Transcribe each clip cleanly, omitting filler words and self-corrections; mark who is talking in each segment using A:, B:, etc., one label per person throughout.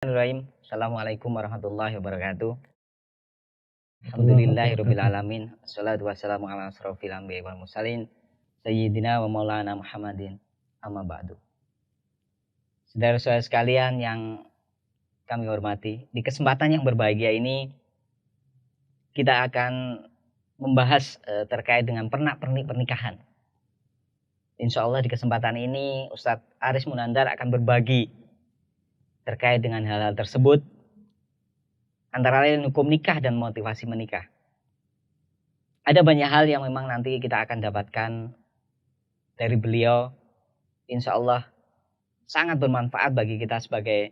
A: Bismillahirrahmanirrahim. Assalamualaikum warahmatullahi wabarakatuh. Alhamdulillahirabbil alamin. Wassalatu wassalamu ala asrofil anbiya'i wal mursalin sayyidina wa maulana Muhammadin. Amma ba'du. Saudara-saudara sekalian yang kami hormati, di kesempatan yang berbahagia ini kita akan membahas terkait dengan pernak-pernik pernikahan. Insya Allah di kesempatan ini Ustadz Aris Munandar akan berbagi terkait dengan hal-hal tersebut, antara lain hukum nikah dan motivasi menikah. Ada banyak hal yang memang nanti kita akan dapatkan dari beliau. Insya Allah sangat bermanfaat bagi kita sebagai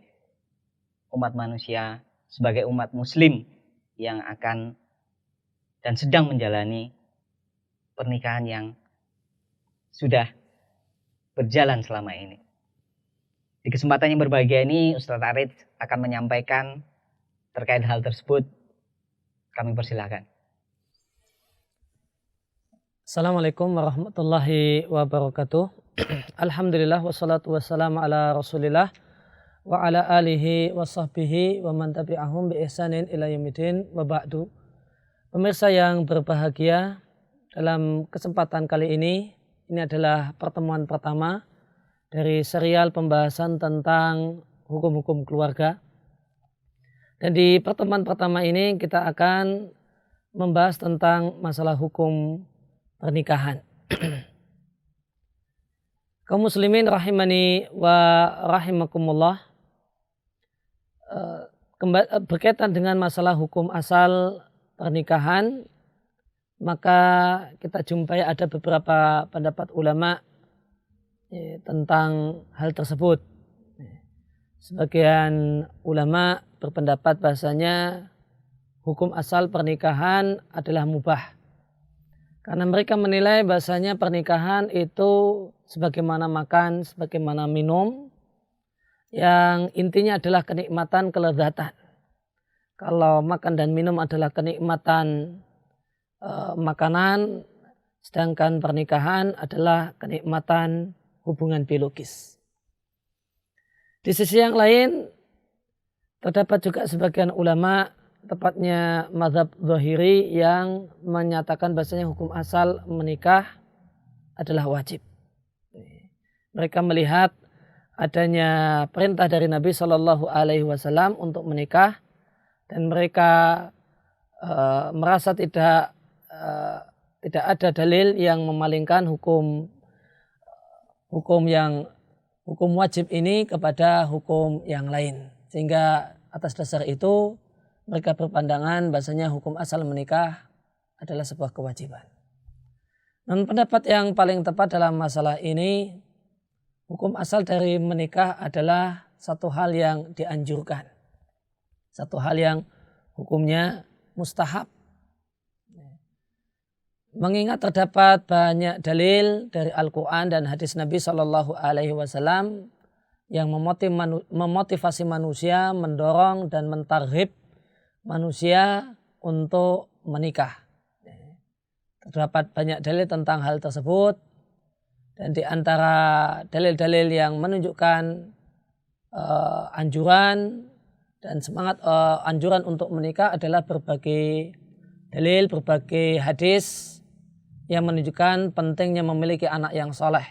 A: umat manusia, sebagai umat muslim yang akan dan sedang menjalani pernikahan yang sudah berjalan selama ini. Di kesempatan yang berbahagia ini Ustadz Aris akan menyampaikan terkait hal tersebut. Kami persilahkan.
B: Assalamualaikum warahmatullahi wabarakatuh. Alhamdulillah wassalatu wassalamu ala rasulillah wa ala alihi wa sahbihi wa man tabi'ahum bi ihsanin ila yaumidin wa ba'du. Pemirsa yang berbahagia, dalam kesempatan kali ini adalah pertemuan pertama dari serial pembahasan tentang hukum-hukum keluarga. Dan di pertemuan pertama ini kita akan membahas tentang masalah hukum pernikahan. Kaum muslimin rahimani wa rahimakumullah, berkaitan dengan masalah hukum asal pernikahan, maka kita jumpai ada beberapa pendapat ulama tentang hal tersebut. Sebagian ulama berpendapat bahasanya hukum asal pernikahan adalah mubah, karena mereka menilai bahasanya pernikahan itu sebagaimana makan, sebagaimana minum, yang intinya adalah kenikmatan, kelezatan. Kalau makan dan minum adalah kenikmatan makanan, sedangkan pernikahan adalah kenikmatan hubungan biologis. Di sisi yang lain terdapat juga sebagian ulama, tepatnya mazhab Zahiri, yang menyatakan bahasanya hukum asal menikah adalah wajib. Mereka melihat adanya perintah dari Nabi Shallallahu Alaihi Wasallam untuk menikah, dan mereka merasa tidak ada dalil yang memalingkan hukum wajib ini kepada hukum yang lain, sehingga atas dasar itu mereka berpandangan bahasanya hukum asal menikah adalah sebuah kewajiban. Dan pendapat yang paling tepat dalam masalah ini, hukum asal dari menikah adalah satu hal yang dianjurkan, satu hal yang hukumnya mustahab. Mengingat terdapat banyak dalil dari Al-Quran dan hadis Nabi Shallallahu Alaihi Wasallam yang memotivasi manusia, mendorong dan mentarghib manusia untuk menikah. Terdapat banyak dalil tentang hal tersebut, dan di antara dalil-dalil yang menunjukkan anjuran dan semangat anjuran untuk menikah adalah berbagai dalil, berbagai hadis yang menunjukkan pentingnya memiliki anak yang soleh.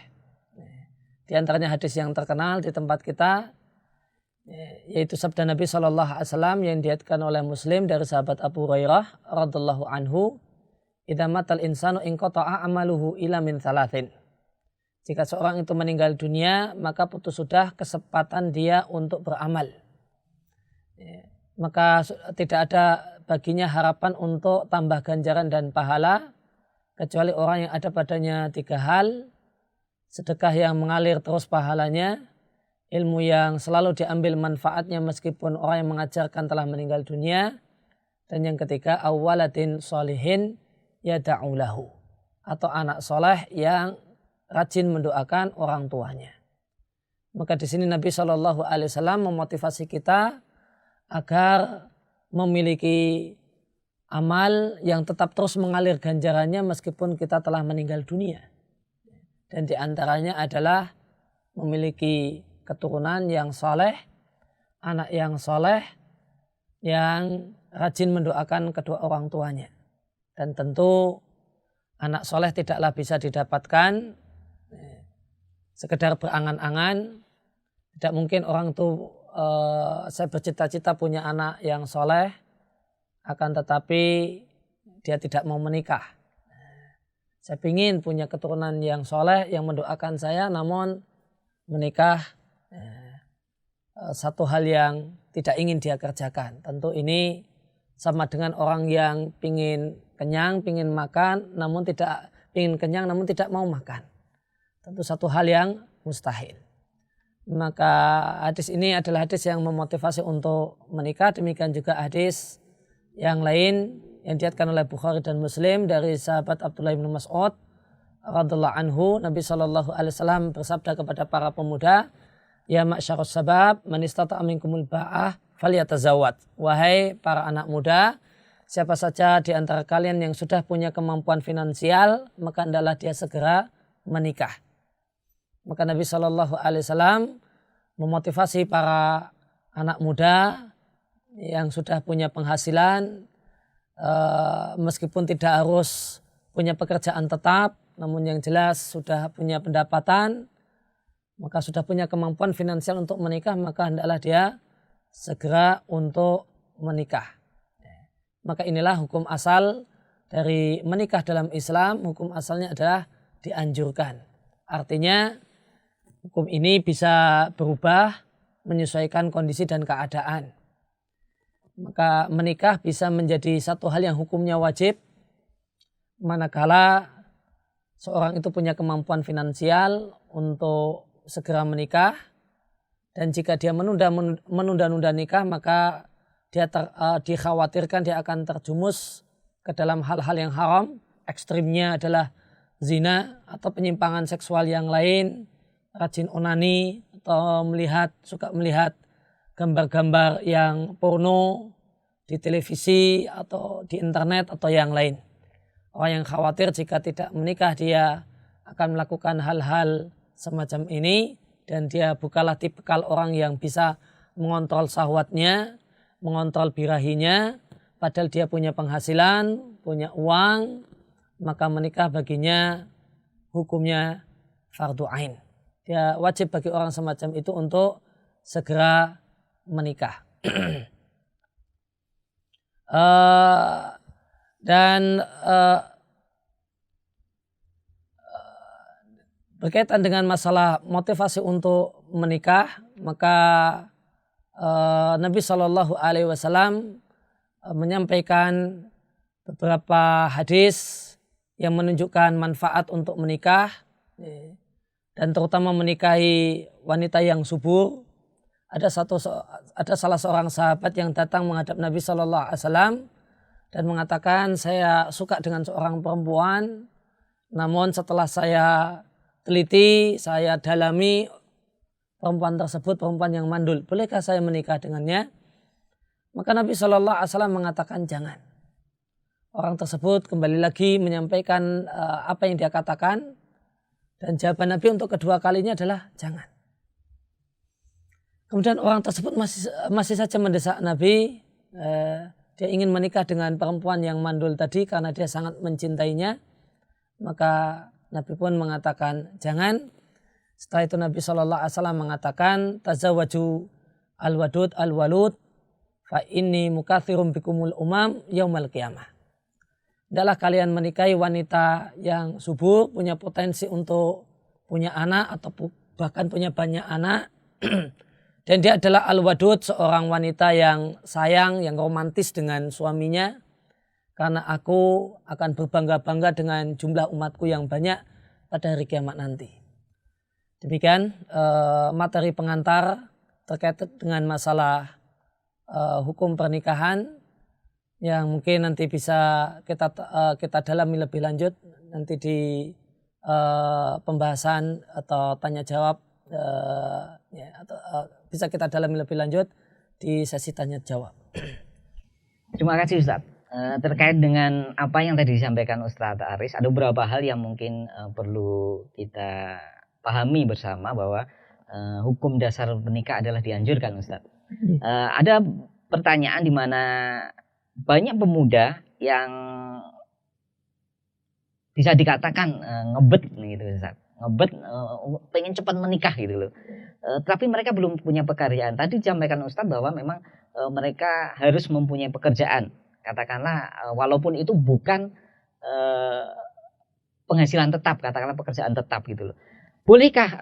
B: Di antaranya hadis yang terkenal di tempat kita, yaitu sabda Nabi Shallallahu Alaihi Wasallam yang diriwayatkan oleh Muslim dari sahabat Abu Hurairah radhiallahu anhu, "Idza matal insanu inqata'a amaluhu ila min thalathin." Jika seorang itu meninggal dunia, maka putus sudah kesempatan dia untuk beramal. Maka tidak ada baginya harapan untuk tambah ganjaran dan pahala, kecuali orang yang ada padanya tiga hal: sedekah yang mengalir terus pahalanya, ilmu yang selalu diambil manfaatnya meskipun orang yang mengajarkan telah meninggal dunia, dan yang ketiga awwaladin sholihin yada'u lahu, atau anak soleh yang rajin mendoakan orang tuanya. Maka di sini Nabi Shallallahu Alaihi Wasallam memotivasi kita agar memiliki amal yang tetap terus mengalir ganjarannya meskipun kita telah meninggal dunia. Dan di antaranya adalah memiliki keturunan yang saleh, anak yang soleh, yang rajin mendoakan kedua orang tuanya. Dan tentu anak soleh tidaklah bisa didapatkan sekedar berangan-angan. Tidak mungkin orang itu saya bercita-cita punya anak yang soleh, akan tetapi dia tidak mau menikah. Saya ingin punya keturunan yang soleh, yang mendoakan saya, namun menikah satu hal yang tidak ingin dia kerjakan. Tentu ini sama dengan orang yang pingin kenyang, pingin makan, namun tidak pingin kenyang, namun tidak mau makan. Tentu satu hal yang mustahil. Maka hadis ini adalah hadis yang memotivasi untuk menikah. Demikian juga hadis yang lain yang diriwayatkan oleh Bukhari dan Muslim dari sahabat Abdullah bin Mas'ud radhiyallahu anhu. Nabi SAW bersabda kepada para pemuda, ya ma'syarus sabab, man istata'a minkumul ba'ah falyatazawwaj. Wahai para anak muda, siapa saja di antara kalian yang sudah punya kemampuan finansial, maka hendaklah dia segera menikah. Maka Nabi SAW memotivasi para anak muda yang sudah punya penghasilan, meskipun tidak harus punya pekerjaan tetap, namun yang jelas sudah punya pendapatan, maka sudah punya kemampuan finansial untuk menikah, maka hendaklah dia segera untuk menikah. Maka inilah hukum asal dari menikah dalam Islam. Hukum asalnya adalah dianjurkan. Artinya hukum ini bisa berubah menyesuaikan kondisi dan keadaan. Maka menikah bisa menjadi satu hal yang hukumnya wajib manakala seorang itu punya kemampuan finansial untuk segera menikah, dan jika dia menunda-nunda nikah, maka dia dikhawatirkan dia akan terjumus ke dalam hal-hal yang haram. Ekstrimnya adalah zina atau penyimpangan seksual yang lain, rajin onani, atau suka melihat gambar-gambar yang porno di televisi atau di internet atau yang lain. Orang yang khawatir jika tidak menikah dia akan melakukan hal-hal semacam ini, dan dia bukanlah tipikal orang yang bisa mengontrol syahwatnya, mengontrol birahinya, padahal dia punya penghasilan, punya uang, maka menikah baginya hukumnya fardu ain. Dia wajib bagi orang semacam itu untuk segera menikah. Berkaitan dengan masalah motivasi untuk menikah, maka Nabi SAW menyampaikan beberapa hadis yang menunjukkan manfaat untuk menikah, dan terutama menikahi wanita yang subur. Ada salah seorang sahabat yang datang menghadap Nabi SAW dan mengatakan, saya suka dengan seorang perempuan, namun setelah saya teliti, saya dalami, perempuan tersebut perempuan yang mandul. Bolehkah saya menikah dengannya? Maka Nabi SAW mengatakan jangan. Orang tersebut kembali lagi menyampaikan apa yang dia katakan, dan jawaban Nabi untuk kedua kalinya adalah jangan. Kemudian orang tersebut masih saja mendesak Nabi. Dia ingin menikah dengan perempuan yang mandul tadi karena dia sangat mencintainya. Maka Nabi pun mengatakan jangan. Setelah itu Nabi SAW mengatakan, tazawwaju al-wadud al-walud fa inni mukatsirum bikumul umam yaumal qiyamah. Hendaklah kalian menikahi wanita yang subur, punya potensi untuk punya anak atau bahkan punya banyak anak. Dan dia adalah al-wadud, seorang wanita yang sayang, yang romantis dengan suaminya. Karena aku akan berbangga-bangga dengan jumlah umatku yang banyak pada hari kiamat nanti. Demikian materi pengantar terkait dengan masalah hukum pernikahan yang mungkin nanti bisa kita dalami lebih lanjut nanti di pembahasan atau tanya jawab, bisa kita dalami lebih lanjut di sesi tanya jawab.
A: Terima kasih Ustaz. Terkait dengan apa yang tadi disampaikan Ustaz Aris, ada beberapa hal yang mungkin perlu kita pahami bersama, bahwa hukum dasar menikah adalah dianjurkan Ustaz. Ada pertanyaan di mana banyak pemuda yang bisa dikatakan ngebet gitu Ustaz. Ngebet pengen cepat menikah gitu loh. Tapi mereka belum punya pekerjaan. Tadi disampaikan Ustaz bahwa memang mereka harus mempunyai pekerjaan. Katakanlah walaupun itu bukan penghasilan tetap, katakanlah pekerjaan tetap gitu loh. Bolehkah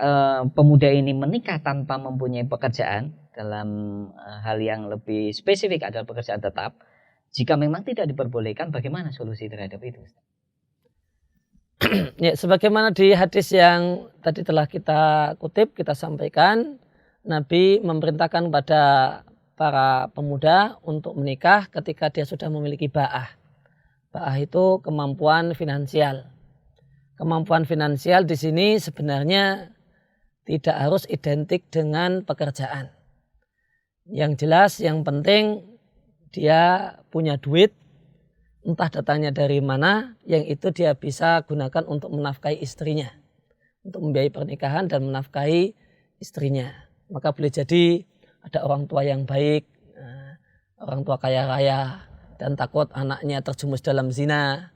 A: pemuda ini menikah tanpa mempunyai pekerjaan? Dalam hal yang lebih spesifik adalah pekerjaan tetap. Jika memang tidak diperbolehkan, bagaimana solusi terhadap itu?
B: Ya, sebagaimana di hadis yang tadi telah kita kutip, kita sampaikan, Nabi memerintahkan pada para pemuda untuk menikah ketika dia sudah memiliki ba'ah. Ba'ah itu kemampuan finansial. Kemampuan finansial di sini sebenarnya tidak harus identik dengan pekerjaan. Yang jelas, yang penting dia punya duit, entah datangnya dari mana, yang itu dia bisa gunakan untuk menafkahi istrinya, untuk membiayai pernikahan dan menafkahi istrinya. Maka boleh jadi ada orang tua yang baik, orang tua kaya raya, dan takut anaknya terjumus dalam zina,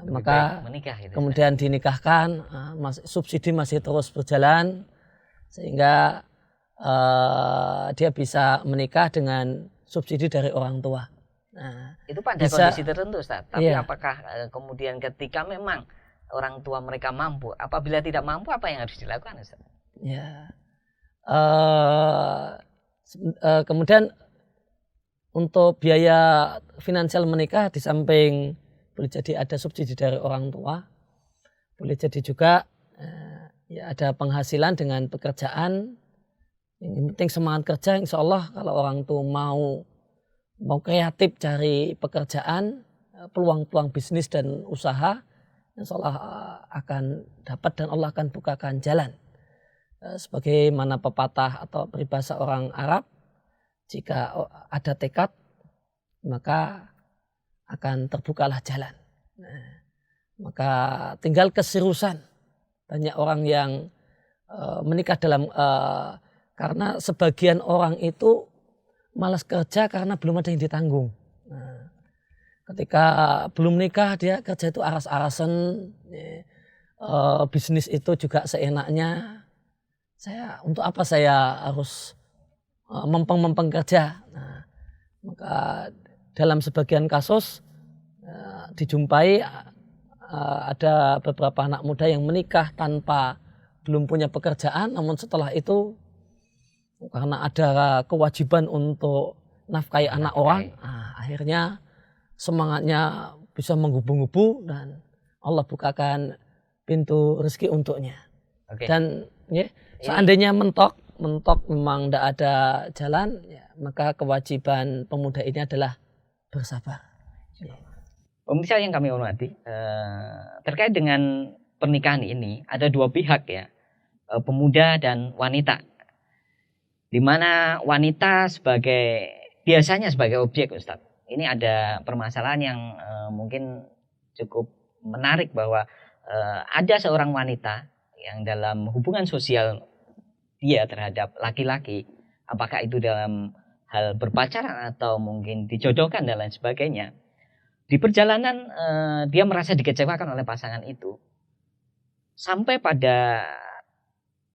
B: maka
A: menikah, gitu,
B: kemudian dinikahkan, subsidi masih terus berjalan, sehingga dia bisa menikah dengan subsidi dari orang tua. Nah,
A: itu pada kondisi tertentu Ustaz. Tapi apakah kemudian ketika memang orang tua mereka mampu, apabila tidak mampu apa yang harus dilakukan Ustaz?
B: Ya, kemudian untuk biaya finansial menikah di samping boleh jadi ada subsidi dari orang tua, boleh jadi juga ya ada penghasilan dengan pekerjaan. Yang penting semangat kerja, insya Allah kalau orang tua mau kreatif cari pekerjaan, peluang-peluang bisnis dan usaha, insya Allah akan dapat dan Allah akan bukakan jalan. Sebagaimana pepatah atau peribahasa orang Arab, jika ada tekad maka akan terbukalah jalan. Nah, maka tinggal keseriusan. Banyak orang yang menikah dalam karena sebagian orang itu malas kerja karena belum ada yang ditanggung. Nah, ketika belum nikah dia kerja itu aras-arasan, bisnis itu juga seenaknya. Untuk apa saya harus mempeng-mempeng kerja? Nah, maka dalam sebagian kasus dijumpai ada beberapa anak muda yang menikah tanpa belum punya pekerjaan, namun setelah itu karena ada kewajiban untuk nafkahi anak orang, akhirnya semangatnya bisa menggebu-gebu dan Allah bukakan pintu rezeki untuknya. Dan ya, seandainya mentok memang tidak ada jalan, ya, maka kewajiban pemuda ini adalah bersabar.
A: Pemirsa yang kami hormati, terkait dengan pernikahan ini ada dua pihak ya, pemuda dan wanita. Di mana wanita biasanya sebagai objek Ustaz. Ini ada permasalahan yang mungkin cukup menarik bahwa ada seorang wanita yang dalam hubungan sosial dia terhadap laki-laki, apakah itu dalam hal berpacaran atau mungkin dijodohkan dan lain sebagainya, di perjalanan dia merasa dikecewakan oleh pasangan itu, sampai pada